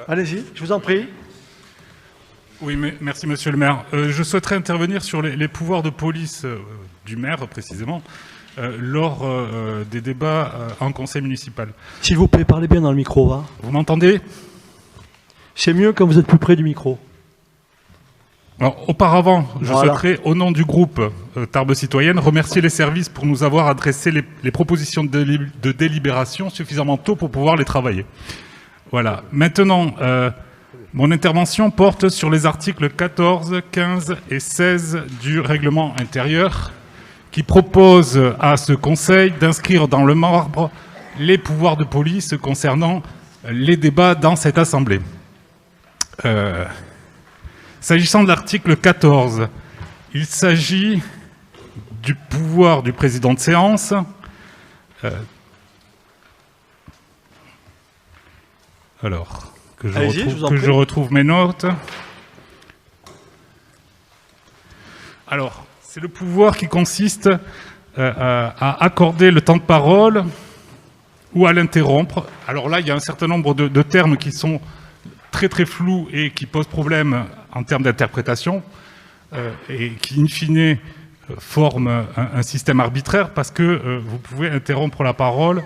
Allez-y, je vous en prie. Oui, mais merci Monsieur le maire. Je souhaiterais intervenir sur les pouvoirs de police du maire, précisément, lors des débats en conseil municipal. S'il vous plaît, parlez bien dans le micro. Hein. Vous m'entendez? C'est mieux quand vous êtes plus près du micro. Alors, auparavant, je Voilà. souhaiterais, au nom du groupe Tarbes Citoyenne, remercier les services pour nous avoir adressé les propositions de délibération suffisamment tôt pour pouvoir les travailler. Voilà. Maintenant, mon intervention porte sur les articles 14, 15 et 16 du règlement intérieur qui proposent à ce Conseil d'inscrire dans le marbre les pouvoirs de police concernant les débats dans cette Assemblée. S'agissant de l'article 14, il s'agit du pouvoir du président de séance alors, que je retrouve mes notes. Alors, c'est le pouvoir qui consiste à accorder le temps de parole ou à l'interrompre. Alors là, il y a un certain nombre de termes qui sont très très flous et qui posent problème en termes d'interprétation et qui, in fine, forment un système arbitraire parce que vous pouvez interrompre la parole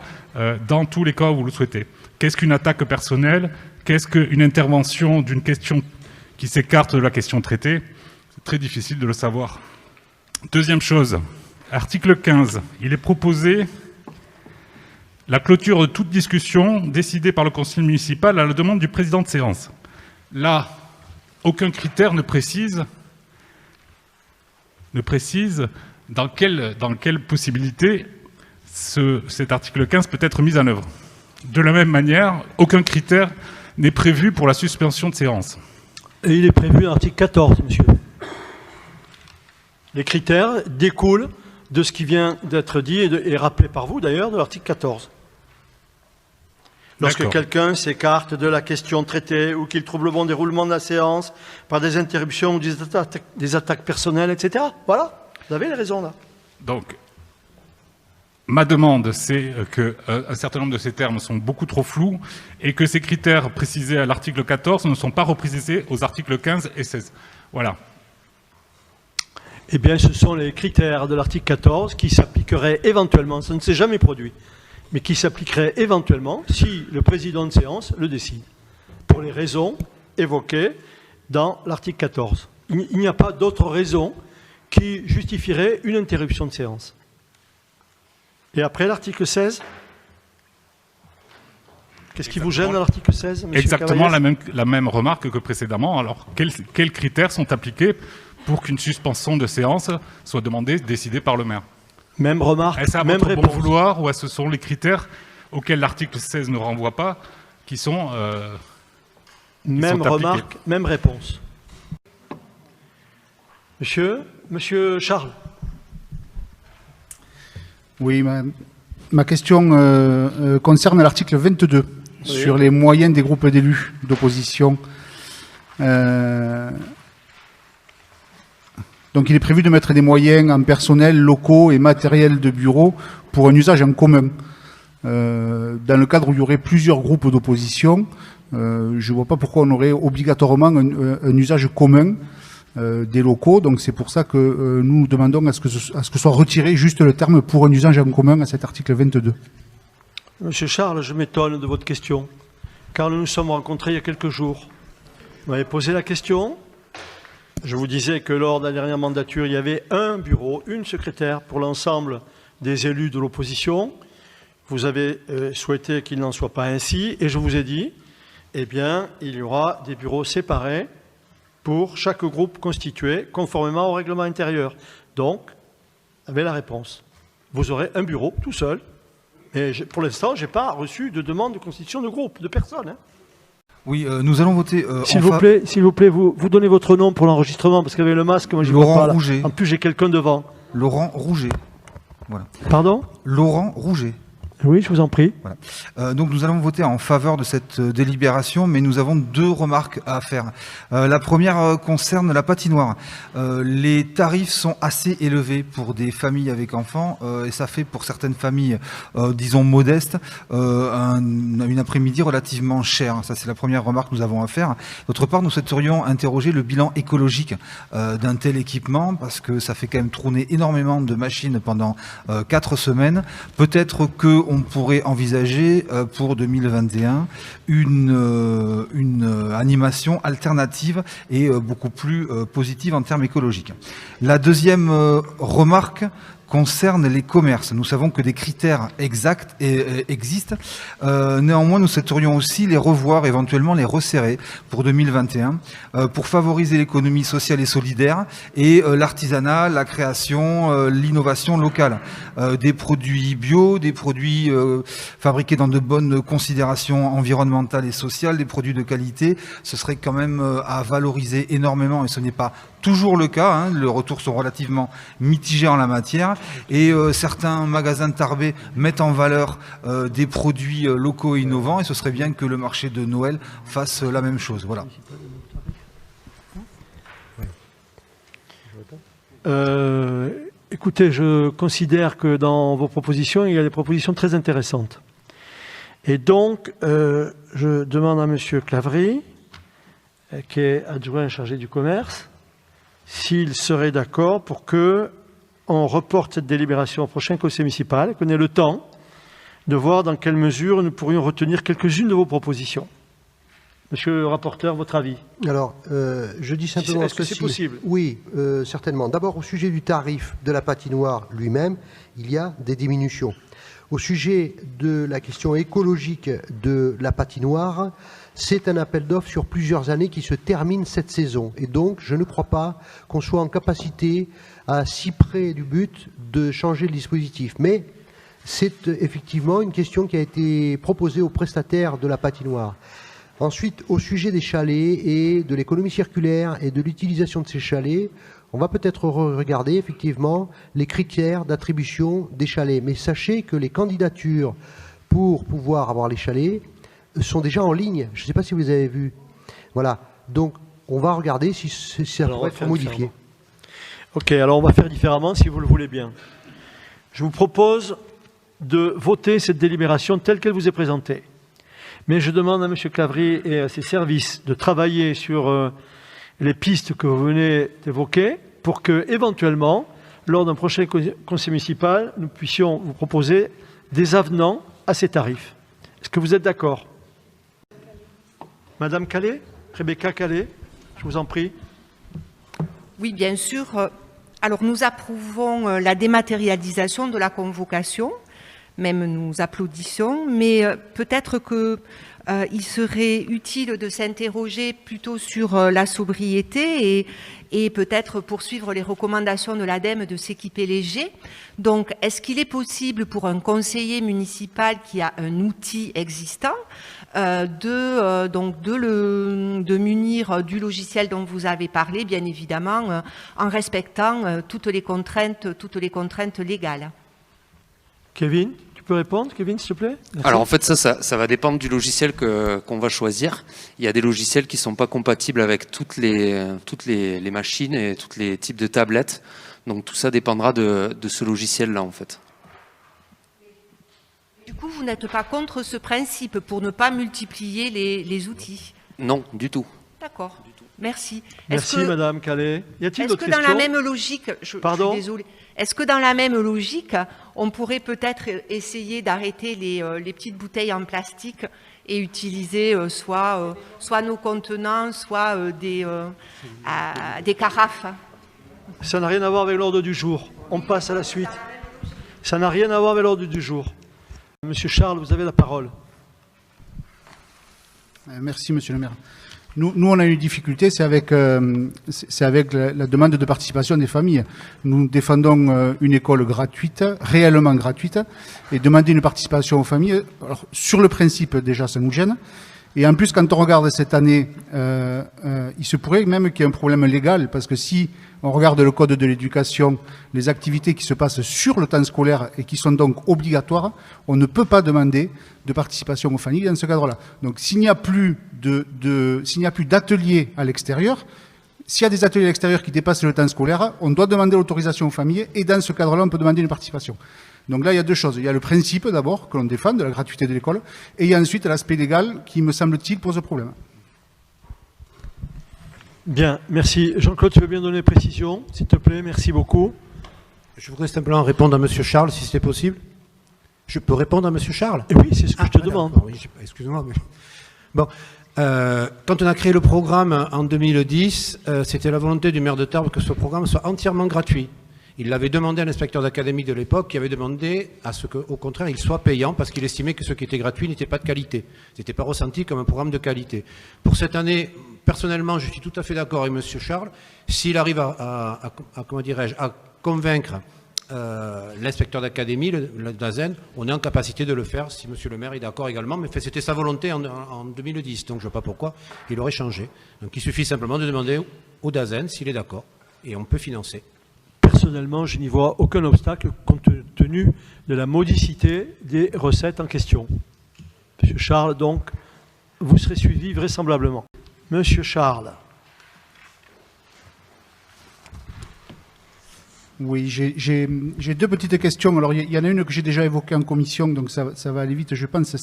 dans tous les cas où vous le souhaitez. Qu'est-ce qu'une attaque personnelle? Qu'est-ce qu'une intervention d'une question qui s'écarte de la question traitée? C'est très difficile de le savoir. Deuxième chose, article 15, il est proposé la clôture de toute discussion décidée par le conseil municipal à la demande du président de séance. Là, aucun critère ne précise dans quelle possibilité cet article 15 peut être mis en œuvre. De la même manière, aucun critère n'est prévu pour la suspension de séance. Et il est prévu à l'article 14, monsieur. Les critères découlent de ce qui vient d'être dit et rappelé par vous, d'ailleurs, de l'article 14. Lorsque quelqu'un s'écarte de la question traitée ou qu'il trouble le bon déroulement de la séance par des interruptions ou des attaques personnelles, etc. Voilà, vous avez les raisons là. Donc, ma demande, c'est qu'un certain nombre de ces termes sont beaucoup trop flous et que ces critères précisés à l'article 14 ne sont pas reprécisés aux articles 15 et 16. Voilà. Eh bien, ce sont les critères de l'article 14 qui s'appliqueraient éventuellement, ça ne s'est jamais produit, mais qui s'appliqueraient éventuellement si le président de séance le décide, pour les raisons évoquées dans l'article 14. Il n'y a pas d'autre raison qui justifierait une interruption de séance. Et après l'article 16, qu'est-ce qui vous gêne à l'article 16, monsieur Exactement Cavalier? la même remarque que précédemment. Alors, quels critères sont appliqués pour qu'une suspension de séance soit demandée, décidée par le maire? Même remarque, est-ce à même votre réponse. bon vouloir ou est-ce que ce sont les critères auxquels l'article 16 ne renvoie pas qui sont même sont remarque, appliqués? même réponse. Monsieur Charles. Oui, ma question concerne l'article 22 sur les moyens des groupes d'élus d'opposition. Donc il est prévu de mettre des moyens en personnel, locaux et matériel de bureau pour un usage en commun. Dans le cadre où il y aurait plusieurs groupes d'opposition, je ne vois pas pourquoi on aurait obligatoirement un usage commun des locaux. Donc c'est pour ça que nous demandons à ce que soit retiré juste le terme pour un usage en commun à cet article 22. Monsieur Charles, je m'étonne de votre question, car nous nous sommes rencontrés il y a quelques jours. Vous m'avez posé la question. Je vous disais que lors de la dernière mandature, il y avait un bureau, une secrétaire pour l'ensemble des élus de l'opposition. Vous avez souhaité qu'il n'en soit pas ainsi, et je vous ai dit, eh bien, il y aura des bureaux séparés pour chaque groupe constitué, conformément au règlement intérieur. Donc, vous avez la réponse. Vous aurez un bureau tout seul, et pour l'instant, je n'ai pas reçu de demande de constitution de groupe, de personne. Hein. Oui, nous allons voter. S'il vous plaît, vous donnez votre nom pour l'enregistrement, parce qu'avec le masque, moi je ne vois pas. Là. En plus, j'ai quelqu'un devant. Laurent Rouget. Voilà. Pardon? Laurent Rouget. Oui, je vous en prie. Donc nous allons voter en faveur de cette délibération, mais nous avons deux remarques à faire. La première concerne la patinoire. Les tarifs sont assez élevés pour des familles avec enfants et ça fait pour certaines familles, disons modestes, une après-midi relativement chère. Ça c'est la première remarque que nous avons à faire. D'autre part, nous souhaiterions interroger le bilan écologique d'un tel équipement parce que ça fait quand même tourner énormément de machines pendant 4 semaines. Peut-être que on pourrait envisager pour 2021 une animation alternative et beaucoup plus positive en termes écologiques. La deuxième remarque concerne les commerces. Nous savons que des critères exacts existent. Néanmoins, nous souhaiterions aussi les revoir, éventuellement les resserrer pour 2021, pour favoriser l'économie sociale et solidaire et l'artisanat, la création, l'innovation locale. Des produits bio, des produits fabriqués dans de bonnes considérations environnementales et sociales, des produits de qualité, ce serait quand même à valoriser énormément et ce n'est pas toujours le cas, hein. Les retours sont relativement mitigés en la matière et certains magasins de Tarbes mettent en valeur des produits locaux et innovants et ce serait bien que le marché de Noël fasse la même chose. Voilà. Écoutez, je considère que dans vos propositions, il y a des propositions très intéressantes. Et donc, je demande à M. Clavry, qui est adjoint chargé du commerce, s'il serait d'accord pour qu'on reporte cette délibération au prochain conseil municipal, qu'on ait le temps de voir dans quelle mesure nous pourrions retenir quelques-unes de vos propositions. Monsieur le rapporteur, votre avis? Alors, je dis simplement... Est-ce que c'est possible? Oui, certainement. D'abord, au sujet du tarif de la patinoire lui-même, il y a des diminutions. Au sujet de la question écologique de la patinoire, c'est un appel d'offres sur plusieurs années qui se termine cette saison. Et donc, je ne crois pas qu'on soit en capacité, à si près du but, de changer le dispositif. Mais c'est effectivement une question qui a été proposée aux prestataires de la patinoire. Ensuite, au sujet des chalets et de l'économie circulaire et de l'utilisation de ces chalets, on va peut-être regarder effectivement les critères d'attribution des chalets. Mais sachez que les candidatures pour pouvoir avoir les chalets sont déjà en ligne. Je ne sais pas si vous avez vu. Voilà. Donc, on va regarder si ça pourrait être modifié. Ok, alors on va faire différemment si vous le voulez bien. Je vous propose de voter cette délibération telle qu'elle vous est présentée. Mais je demande à M. Clavry et à ses services de travailler sur les pistes que vous venez d'évoquer pour que, éventuellement, lors d'un prochain conseil municipal, nous puissions vous proposer des avenants à ces tarifs. Est-ce que vous êtes d'accord? Madame Calais, Rebecca Calais, je vous en prie. Oui, bien sûr. Alors, nous approuvons la dématérialisation de la convocation. Même nous applaudissons, mais peut-être qu'il serait utile de s'interroger plutôt sur la sobriété et peut-être poursuivre les recommandations de l'ADEME de s'équiper léger. Donc, est-ce qu'il est possible pour un conseiller municipal qui a un outil existant de munir du logiciel dont vous avez parlé, bien évidemment, en respectant toutes les contraintes légales? Kevin, tu peux répondre, Kevin, s'il te plaît? Merci. Alors en fait, ça va dépendre du logiciel qu'on va choisir. Il y a des logiciels qui ne sont pas compatibles avec toutes les machines et tous les types de tablettes. Donc tout ça dépendra de ce logiciel-là, en fait. Du coup, vous n'êtes pas contre ce principe pour ne pas multiplier les outils? Non, du tout. D'accord, merci. Merci, Madame Calais. Y a-t-il d'autres questions? Est-ce que dans la même logique, je suis désolée, est-ce que dans la même logique, on pourrait peut-être essayer d'arrêter les petites bouteilles en plastique et utiliser soit nos contenants, soit des carafes? Ça n'a rien à voir avec l'ordre du jour. On passe à la suite. Ça n'a rien à voir avec l'ordre du jour. Monsieur Charles, vous avez la parole. Merci, monsieur le maire. Nous, on a une difficulté, c'est avec la demande de participation des familles. Nous défendons une école gratuite, réellement gratuite, et demander une participation aux familles. Alors, sur le principe, déjà, ça nous gêne. Et en plus, quand on regarde cette année, il se pourrait même qu'il y ait un problème légal, parce que si on regarde le code de l'éducation, les activités qui se passent sur le temps scolaire et qui sont donc obligatoires, on ne peut pas demander de participation aux familles dans ce cadre-là. Donc s'il n'y a plus d'ateliers à l'extérieur, s'il y a des ateliers à l'extérieur qui dépassent le temps scolaire, on doit demander l'autorisation aux familles, et dans ce cadre-là, on peut demander une participation. Donc là, il y a deux choses. Il y a le principe, d'abord, que l'on défend, de la gratuité de l'école, et il y a ensuite l'aspect légal qui, me semble-t-il, pose problème. Bien, merci. Jean-Claude, tu veux bien donner des précisions, s'il te plaît? Merci beaucoup. Je voudrais simplement répondre à M. Charles, si c'est possible. Je peux répondre à M. Charles? Et oui, c'est ce que je te demande. Oui, excuse-moi. Mais... Bon, quand on a créé le programme en 2010, c'était la volonté du maire de Tarbes que ce programme soit entièrement gratuit. Il l'avait demandé à l'inspecteur d'académie de l'époque, qui avait demandé à ce qu'au contraire il soit payant, parce qu'il estimait que ce qui était gratuit n'était pas de qualité. Ce n'était pas ressenti comme un programme de qualité. Pour cette année, personnellement, je suis tout à fait d'accord avec M. Charles. S'il arrive à convaincre l'inspecteur d'académie, le DAZEN, on est en capacité de le faire, si M. le maire est d'accord également. Mais c'était sa volonté en 2010, donc je ne vois pas pourquoi il aurait changé. Donc il suffit simplement de demander au DAZEN s'il est d'accord, et on peut financer. Personnellement, je n'y vois aucun obstacle compte tenu de la modicité des recettes en question. Monsieur Charles, donc, vous serez suivi vraisemblablement. Monsieur Charles. Oui, j'ai deux petites questions. Alors, il y en a une que j'ai déjà évoquée en commission, donc ça va aller vite, je pense.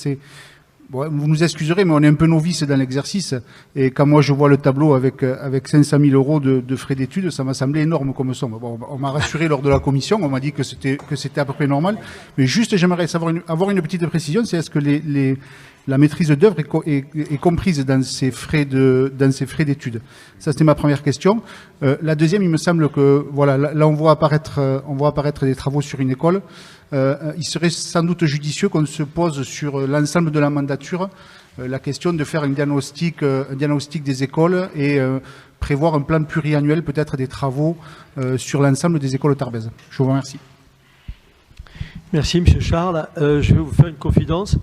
Bon, vous nous excuserez, mais on est un peu novice dans l'exercice. Et quand moi je vois le tableau avec 500 000 euros de frais d'études, ça m'a semblé énorme comme somme. Bon, on m'a rassuré lors de la commission, on m'a dit que c'était à peu près normal. Mais juste, j'aimerais avoir une petite précision, c'est est-ce que la maîtrise d'œuvre est comprise dans ces frais d'études? Ça, c'était ma première question. La deuxième, il me semble que voilà, là on voit apparaître des travaux sur une école. Il serait sans doute judicieux qu'on se pose sur l'ensemble de la mandature la question de faire un diagnostic des écoles et prévoir un plan pluriannuel, peut-être des travaux sur l'ensemble des écoles tarbaises. Je vous remercie. Merci, M. Charles. Je vais vous faire une confidence.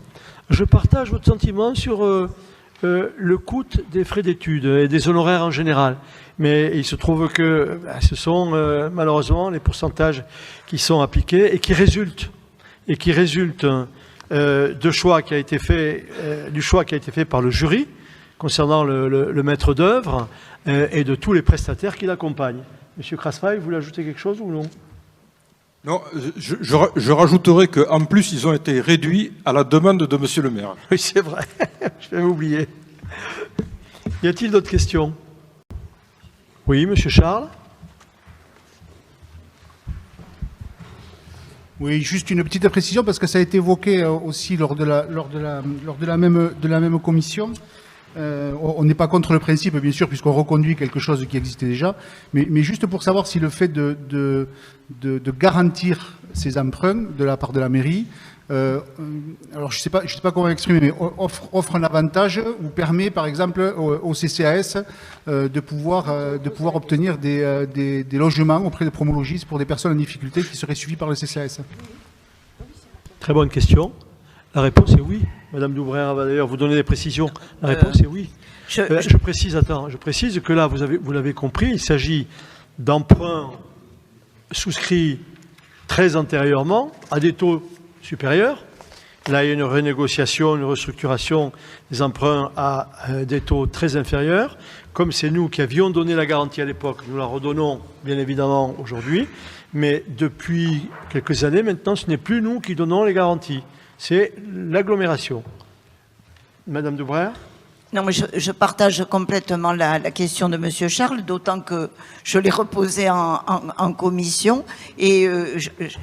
Je partage votre sentiment sur le coût des frais d'études et des honoraires en général. Mais il se trouve que ce sont malheureusement les pourcentages qui sont appliqués et qui résultent du choix qui a été fait par le jury concernant le maître d'œuvre et de tous les prestataires qui l'accompagnent. Monsieur Krasfaï, vous voulez ajouter quelque chose ou non? Non, je rajouterai qu'en plus, ils ont été réduits à la demande de Monsieur le maire. Oui, c'est vrai, je vais oublier. Y a-t-il d'autres questions? Oui, Monsieur Charles. Oui, juste une petite précision, parce que ça a été évoqué aussi lors de la même commission. On n'est pas contre le principe, bien sûr, puisqu'on reconduit quelque chose qui existait déjà, mais juste pour savoir si le fait de garantir ces emprunts de la part de la mairie, alors je sais pas comment exprimer, mais offre un avantage ou permet, par exemple, au CCAS de pouvoir obtenir des logements auprès de promologistes pour des personnes en difficulté qui seraient suivies par le CCAS. Très bonne question. La réponse est oui. Madame Doubrère va d'ailleurs vous donner des précisions. La réponse est oui. Je précise que là, vous l'avez compris, il s'agit d'emprunts souscrits très antérieurement à des taux supérieurs. Là, il y a une renégociation, une restructuration des emprunts à des taux très inférieurs. Comme c'est nous qui avions donné la garantie à l'époque, nous la redonnons bien évidemment aujourd'hui. Mais depuis quelques années maintenant, ce n'est plus nous qui donnons les garanties. C'est l'agglomération. Madame Doubrère? Non, mais je partage complètement la question de Monsieur Charles, d'autant que je l'ai reposée en commission et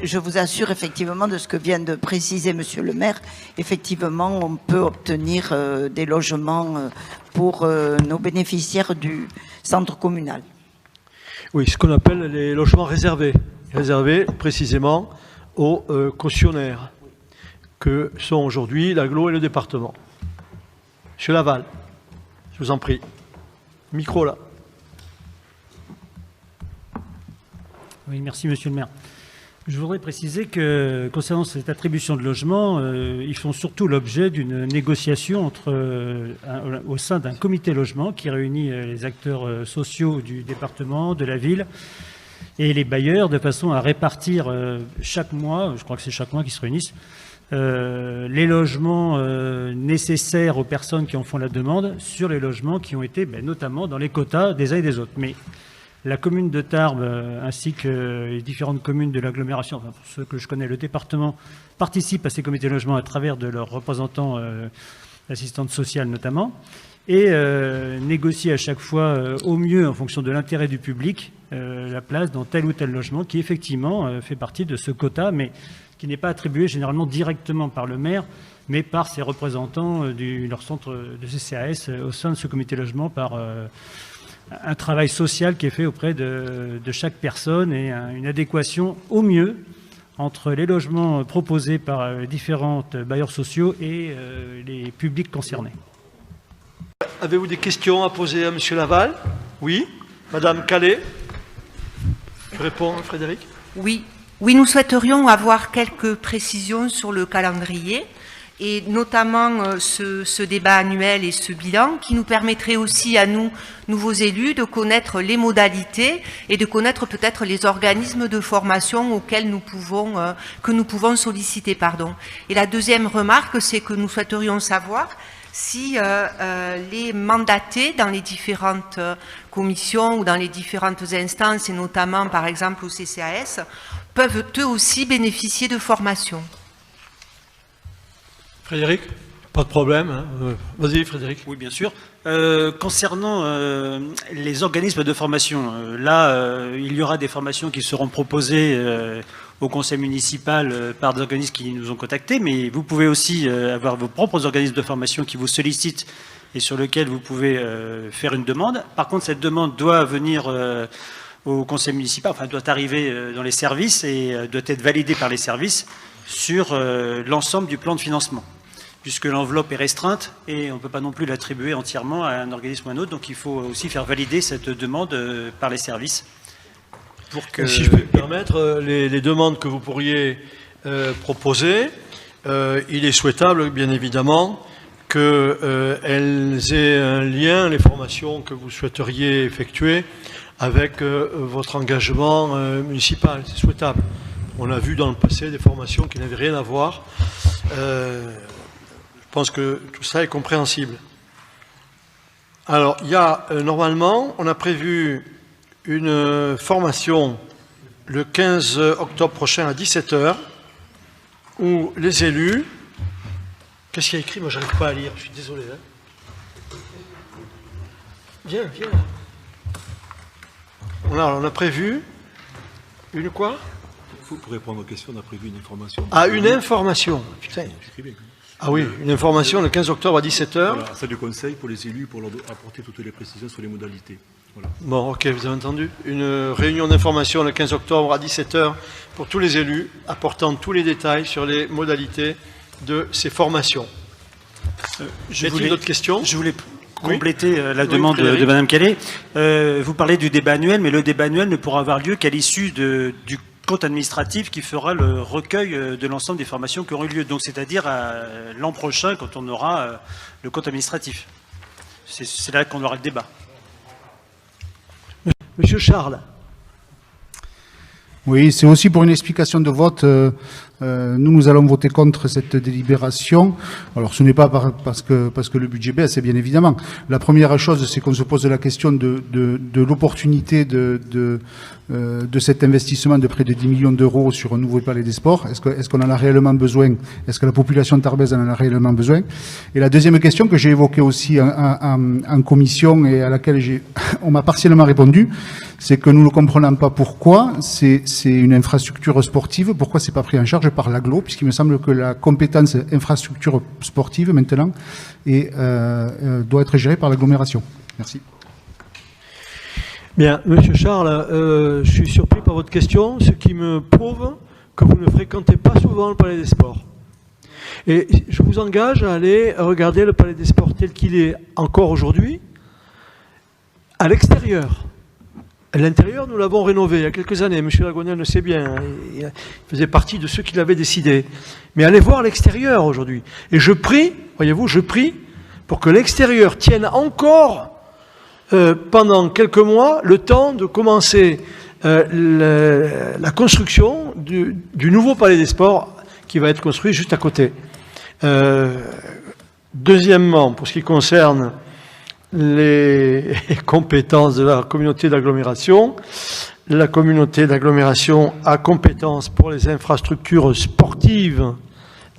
je vous assure effectivement de ce que vient de préciser Monsieur le maire. Effectivement, on peut obtenir des logements pour nos bénéficiaires du centre communal. Oui, ce qu'on appelle les logements réservés précisément aux cautionnaires que sont aujourd'hui l'agglo et le département. Monsieur Laval, je vous en prie. Micro là. Oui, merci Monsieur le maire. Je voudrais préciser que, concernant cette attribution de logements, ils font surtout l'objet d'une négociation au sein d'un comité logement qui réunit les acteurs sociaux du département, de la ville et les bailleurs, de façon à répartir chaque mois, je crois que c'est chaque mois qu'ils se réunissent, les logements nécessaires aux personnes qui en font la demande sur les logements qui ont été notamment dans les quotas des uns et des autres. Mais la commune de Tarbes, ainsi que les différentes communes de l'agglomération, enfin pour ceux que je connais, le département, participent à ces comités de logement à travers de leurs représentants, assistantes sociales notamment, et négocient à chaque fois au mieux, en fonction de l'intérêt du public, la place dans tel ou tel logement qui effectivement fait partie de ce quota, mais qui n'est pas attribué généralement directement par le maire, mais par ses représentants de leur centre de CCAS au sein de ce comité logement, par un travail social qui est fait auprès de chaque personne et une adéquation au mieux entre les logements proposés par les différents bailleurs sociaux et les publics concernés. Avez-vous des questions à poser à M. Laval? Oui. Madame Calais? Tu réponds, Frédéric? Oui. Oui, nous souhaiterions avoir quelques précisions sur le calendrier, et notamment ce débat annuel et ce bilan qui nous permettrait aussi à nous, nouveaux élus, de connaître les modalités et de connaître peut-être les organismes de formation auxquels que nous pouvons solliciter. Et la deuxième remarque, c'est que nous souhaiterions savoir si les mandatés dans les différentes commissions ou dans les différentes instances, et notamment par exemple au CCAS, peuvent eux aussi bénéficier de formation. Frédéric? Pas de problème. Hein. Vas-y, Frédéric. Oui, bien sûr. Concernant les organismes de formation, il y aura des formations qui seront proposées au conseil municipal par des organismes qui nous ont contactés, mais vous pouvez aussi avoir vos propres organismes de formation qui vous sollicitent et sur lesquels vous pouvez faire une demande. Par contre, cette demande doit venir au conseil municipal, enfin doit arriver dans les services et doit être validée par les services sur l'ensemble du plan de financement, puisque l'enveloppe est restreinte et on ne peut pas non plus l'attribuer entièrement à un organisme ou à un autre, donc il faut aussi faire valider cette demande par les services. Pour que... Si je peux me permettre, les demandes que vous pourriez proposer, il est souhaitable, bien évidemment, qu'elles aient un lien, les formations que vous souhaiteriez effectuer, avec votre engagement municipal. C'est souhaitable. On a vu dans le passé des formations qui n'avaient rien à voir. Je pense que tout ça est compréhensible. Alors, il y a normalement, on a prévu une formation le 15 octobre prochain à 17 h, où les élus... Qu'est-ce qu'il y a écrit? Moi, je n'arrive pas à lire, je suis désolé. Hein. Viens. On a prévu une quoi? Pour répondre aux questions, on a prévu une information. Ah, une information. Putain. Ah oui, une information le 15 octobre à 17 h. Voilà, ça du conseil pour les élus, pour leur apporter toutes les précisions sur les modalités. Voilà. Bon, ok, vous avez entendu. Une réunion d'information le 15 octobre à 17 h pour tous les élus, apportant tous les détails sur les modalités de ces formations. D'autres questions? Je voulais compléter la demande de Mme Calais. Vous parlez du débat annuel, mais le débat annuel ne pourra avoir lieu qu'à l'issue du compte administratif qui fera le recueil de l'ensemble des formations qui auront eu lieu. Donc, c'est-à-dire l'an prochain, quand on aura le compte administratif. C'est là qu'on aura le débat. Monsieur Charles. Oui, c'est aussi pour une explication de vote. Nous allons voter contre cette délibération. Alors, ce n'est pas parce que le budget baisse, bien évidemment. La première chose, c'est qu'on se pose la question de l'opportunité de cet investissement de près de 10 millions d'euros sur un nouveau palais des sports. Est-ce qu'on en a réellement besoin? Est-ce que la population tarbaise en a réellement besoin? Et la deuxième question que j'ai évoquée aussi en commission et à laquelle on m'a partiellement répondu, c'est que nous ne comprenons pas pourquoi c'est une infrastructure sportive, pourquoi c'est pas pris en charge par l'AGLO, puisqu'il me semble que la compétence infrastructure sportive maintenant doit être gérée par l'agglomération. Merci. Bien, Monsieur Charles, je suis surpris par votre question, ce qui me prouve que vous ne fréquentez pas souvent le Palais des Sports. Et je vous engage à aller regarder le Palais des Sports tel qu'il est encore aujourd'hui, à l'extérieur. L'intérieur, nous l'avons rénové il y a quelques années. Monsieur Lagoniel le sait bien. Il faisait partie de ceux qui l'avaient décidé. Mais allez voir l'extérieur aujourd'hui. Et je prie, voyez-vous, je prie pour que l'extérieur tienne encore pendant quelques mois le temps de commencer la construction du nouveau palais des sports qui va être construit juste à côté. Deuxièmement, pour ce qui concerne les compétences de la communauté d'agglomération, la communauté d'agglomération a compétence pour les infrastructures sportives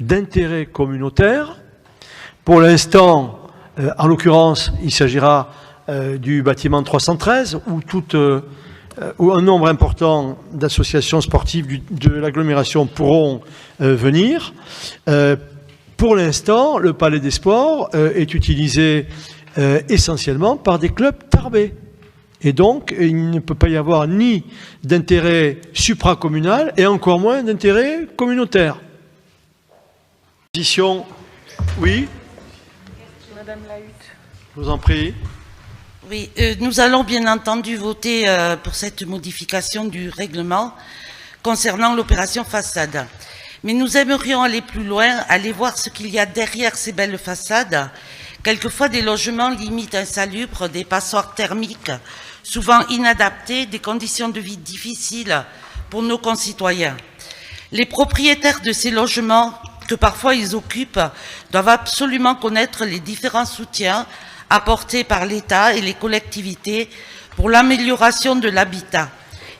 d'intérêt communautaire. Pour l'instant, en l'occurrence, il s'agira du bâtiment 313 où un nombre important d'associations sportives de l'agglomération pourront venir. Pour l'instant, le Palais des Sports est utilisé essentiellement par des clubs tarbés. Et donc, il ne peut pas y avoir ni d'intérêt supracommunal et encore moins d'intérêt communautaire. Position, oui. Madame Lahutte. Je vous en prie. Oui, nous allons bien entendu voter pour cette modification du règlement concernant l'opération façade. Mais nous aimerions aller plus loin, aller voir ce qu'il y a derrière ces belles façades. Quelquefois des logements limite insalubres, des passoires thermiques, souvent inadaptés, des conditions de vie difficiles pour nos concitoyens. Les propriétaires de ces logements, que parfois ils occupent, doivent absolument connaître les différents soutiens apportés par l'État et les collectivités pour l'amélioration de l'habitat.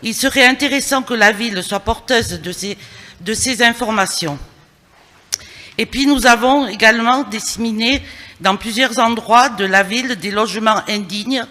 Il serait intéressant que la ville soit porteuse de ces informations. Et puis nous avons également disséminé dans plusieurs endroits de la ville des logements indignes.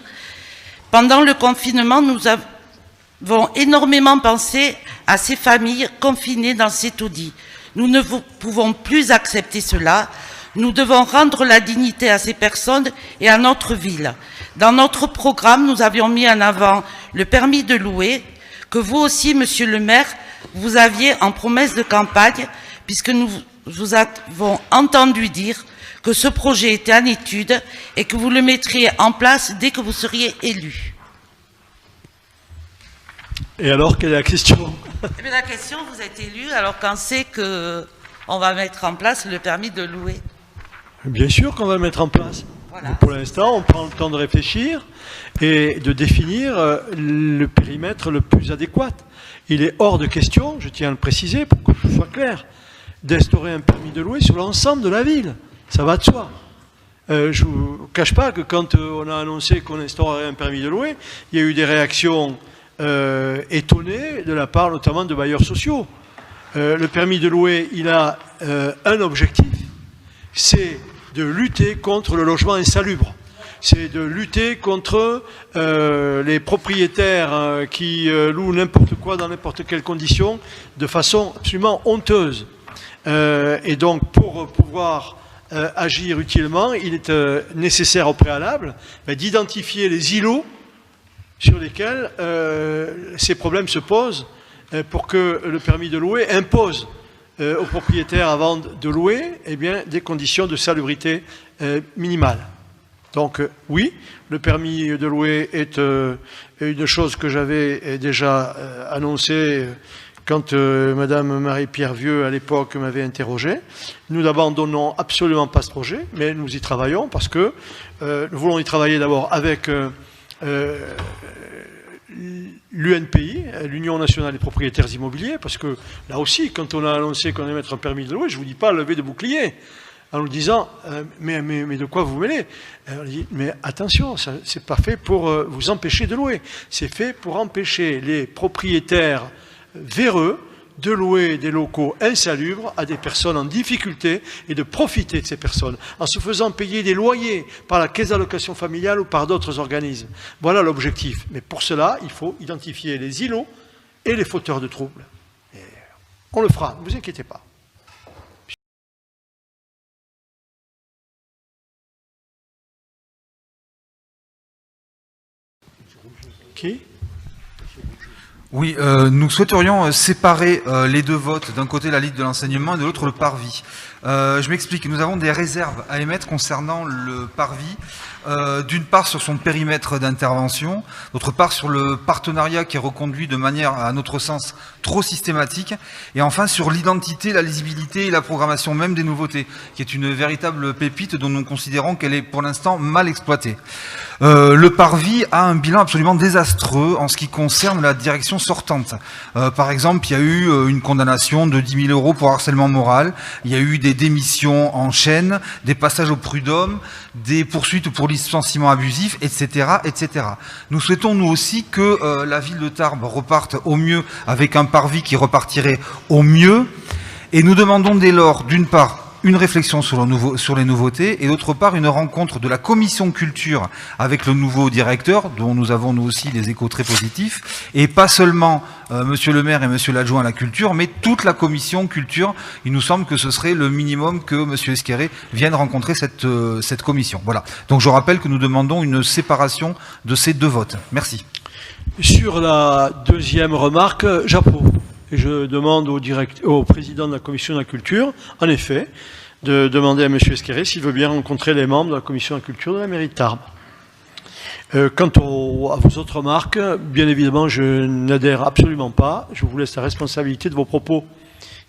Pendant le confinement, nous avons énormément pensé à ces familles confinées dans ces taudis. Nous ne pouvons plus accepter cela. Nous devons rendre la dignité à ces personnes et à notre ville. Dans notre programme, nous avions mis en avant le permis de louer, que vous aussi, monsieur le maire, vous aviez en promesse de campagne, puisque nous vous avons entendu dire que ce projet était en étude et que vous le mettriez en place dès que vous seriez élu. Et alors, quelle est la question? Eh bien, la question, vous êtes élu, alors quand c'est qu'on va mettre en place le permis de louer? Bien sûr qu'on va le mettre en place. Voilà. Mais pour l'instant, on prend le temps de réfléchir et de définir le périmètre le plus adéquat. Il est hors de question, je tiens à le préciser pour que ce soit clair, d'instaurer un permis de louer sur l'ensemble de la ville. Ça va de soi. Je ne vous cache pas que quand on a annoncé qu'on instaurerait un permis de louer, il y a eu des réactions étonnées de la part notamment de bailleurs sociaux. Le permis de louer, il a un objectif, c'est de lutter contre le logement insalubre. C'est de lutter contre les propriétaires qui louent n'importe quoi dans n'importe quelles conditions de façon absolument honteuse. Et donc, pour pouvoir agir utilement, il est nécessaire au préalable d'identifier les îlots sur lesquels ces problèmes se posent pour que le permis de louer impose aux propriétaires avant de louer des conditions de salubrité minimales. Donc oui, le permis de louer est une chose que j'avais déjà annoncée quand Madame Marie-Pierre Vieux, à l'époque, m'avait interrogé. Nous n'abandonnons absolument pas ce projet, mais nous y travaillons parce que nous voulons y travailler d'abord avec l'UNPI, l'Union nationale des propriétaires immobiliers, parce que là aussi, quand on a annoncé qu'on allait mettre un permis de louer, je ne vous dis pas lever de bouclier, en nous disant mais de quoi vous mêlez? On dit mais attention, ce n'est pas fait pour vous empêcher de louer, c'est fait pour empêcher les propriétaires véreux de louer des locaux insalubres à des personnes en difficulté et de profiter de ces personnes en se faisant payer des loyers par la caisse d'allocation familiale ou par d'autres organismes. Voilà l'objectif. Mais pour cela, il faut identifier les îlots et les fauteurs de troubles. Et on le fera, ne vous inquiétez pas. Qui ? Oui, nous souhaiterions séparer les deux votes, d'un côté la Ligue de l'enseignement et de l'autre le parvis. Je m'explique, nous avons des réserves à émettre concernant le parvis, d'une part sur son périmètre d'intervention, d'autre part sur le partenariat qui est reconduit de manière, à notre sens, trop systématique, et enfin sur l'identité, la lisibilité et la programmation même des nouveautés, qui est une véritable pépite dont nous considérons qu'elle est pour l'instant mal exploitée. Le parvis a un bilan absolument désastreux en ce qui concerne la direction sortante. Par exemple, il y a eu une condamnation de 10 000 € pour harcèlement moral, il y a eu des démissions en chaîne, des passages au prud'homme, des poursuites pour licenciement abusif, etc., etc. Nous souhaitons nous aussi que la ville de Tarbes reparte au mieux avec un parvis qui repartirait au mieux, et nous demandons dès lors, d'une part, une réflexion sur les nouveautés et d'autre part une rencontre de la commission culture avec le nouveau directeur dont nous avons nous aussi des échos très positifs et pas seulement monsieur le maire et monsieur l'adjoint à la culture mais toute la commission culture. Il nous semble que ce serait le minimum que monsieur Esquerré vienne rencontrer cette commission. Voilà. Donc je rappelle que nous demandons une séparation de ces deux votes. Merci. Sur la deuxième remarque, j'approuve. Et je demande au président de la commission de la culture, en effet, de demander à M. Esquerré s'il veut bien rencontrer les membres de la commission de la culture de la mairie de Tarbes. Quant à vos autres remarques, bien évidemment, je n'adhère absolument pas. Je vous laisse la responsabilité de vos propos.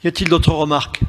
Y a-t-il d'autres remarques ?